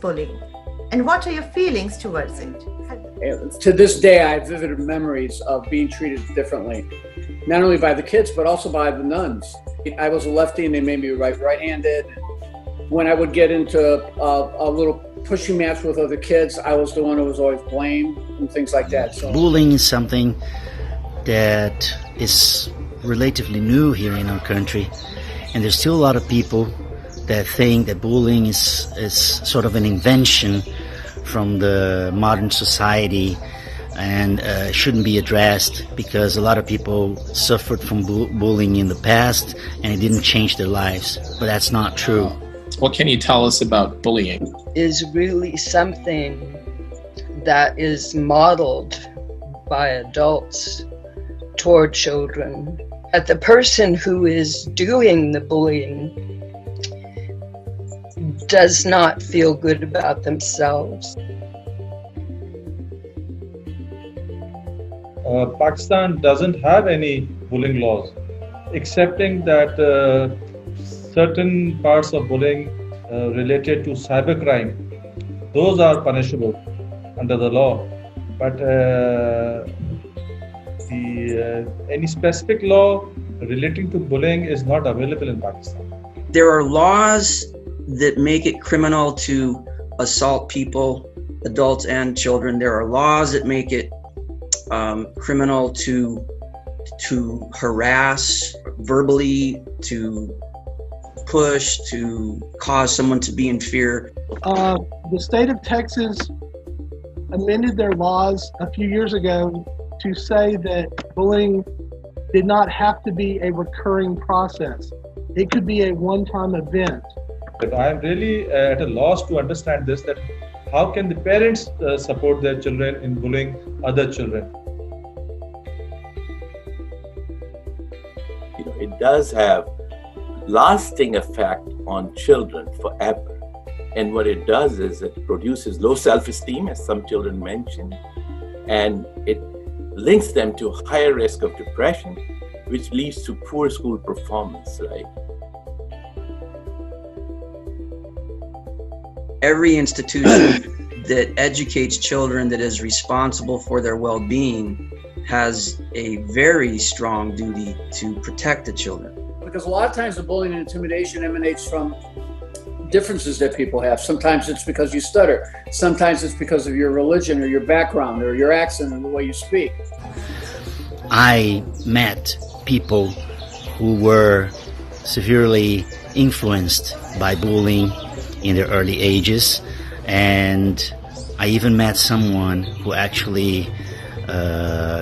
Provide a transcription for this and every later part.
bullying? And what are your feelings towards it? To this day, I have vivid memories of being treated differently, not only by the kids, but also by the nuns. I was a lefty and they made me right-handed. When I would get into a little pushing match with other kids, I was the one who was always blamed and things like that. So bullying is something that is relatively new here in our country, and there's still a lot of people that think that bullying is sort of an invention from the modern society and shouldn't be addressed because a lot of people suffered from bullying in the past and it didn't change their lives. But that's not true. What can you tell us about bullying? Is really something that is modeled by adults toward children. That the person who is doing the bullying does not feel good about themselves. Pakistan doesn't have any bullying laws, excepting that certain parts of bullying related to cybercrime, those are punishable under the law. But any specific law relating to bullying is not available in Pakistan. There are laws that make it criminal to assault people, adults and children. There are laws that make it criminal to harass verbally, to push, to cause someone to be in fear. The state of Texas amended their laws a few years ago to say that bullying did not have to be a recurring process. It could be a one-time event. I'm really at a loss to understand this, that how can the parents support their children in bullying other children? It does have lasting effect on children forever. And what it does is it produces low self-esteem, as some children mentioned, and it links them to higher risk of depression, which leads to poor school performance, right? Every institution that educates children, that is responsible for their well-being, has a very strong duty to protect the children. because a lot of times the bullying and intimidation emanates from differences that people have. Sometimes it's because you stutter. Sometimes it's because of your religion or your background or your accent and the way you speak. I met people who were severely influenced by bullying in their early ages, and I even met someone who actually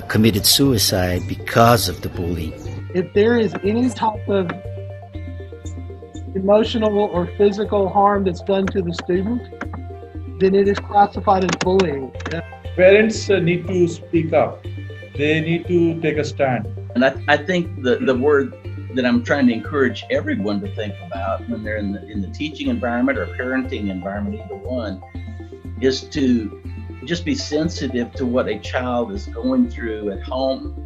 committed suicide because of the bullying. If there is any type of emotional or physical harm that's done to the student, then it is classified as bullying. Parents need to speak up. They need to take a stand. And I think the word that I'm trying to encourage everyone to think about when they're in the teaching environment or parenting environment, either one, is to just be sensitive to what a child is going through at home,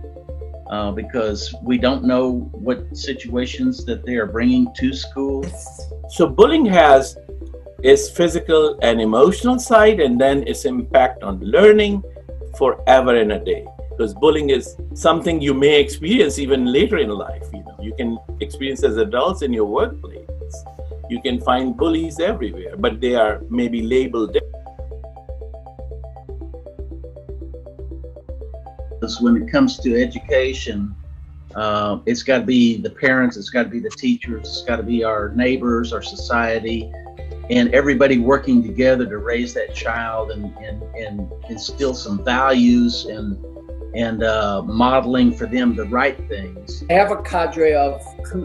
because we don't know what situations that they are bringing to school. So bullying has its physical and emotional side, and then its impact on learning forever and a day. Because bullying is something you may experience even later in life. You can experience as adults in your workplace. You can find bullies everywhere, but they are maybe labeled differently. When it comes to education, it's got to be the parents, it's got to be the teachers, it's got to be our neighbors, our society, and everybody working together to raise that child and instill some values and modeling for them the right things. I have a cadre of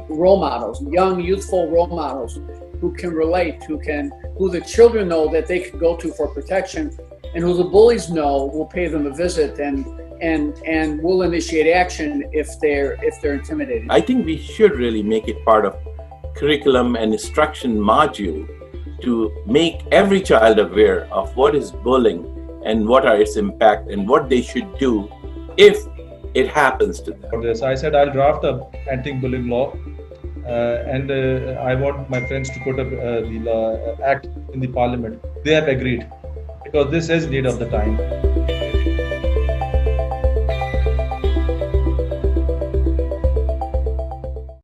role models, young, youthful role models who can relate, who the children know that they can go to for protection, and who the bullies know will pay them a visit and will initiate action if they're intimidated. I think we should really make it part of curriculum and instruction module to make every child aware of what is bullying and what are its impact and what they should do if it happens to them. For this, I said I'll draft a anti-bullying law, and I want my friends to put up the law, act in the parliament. They have agreed because this is need of the time.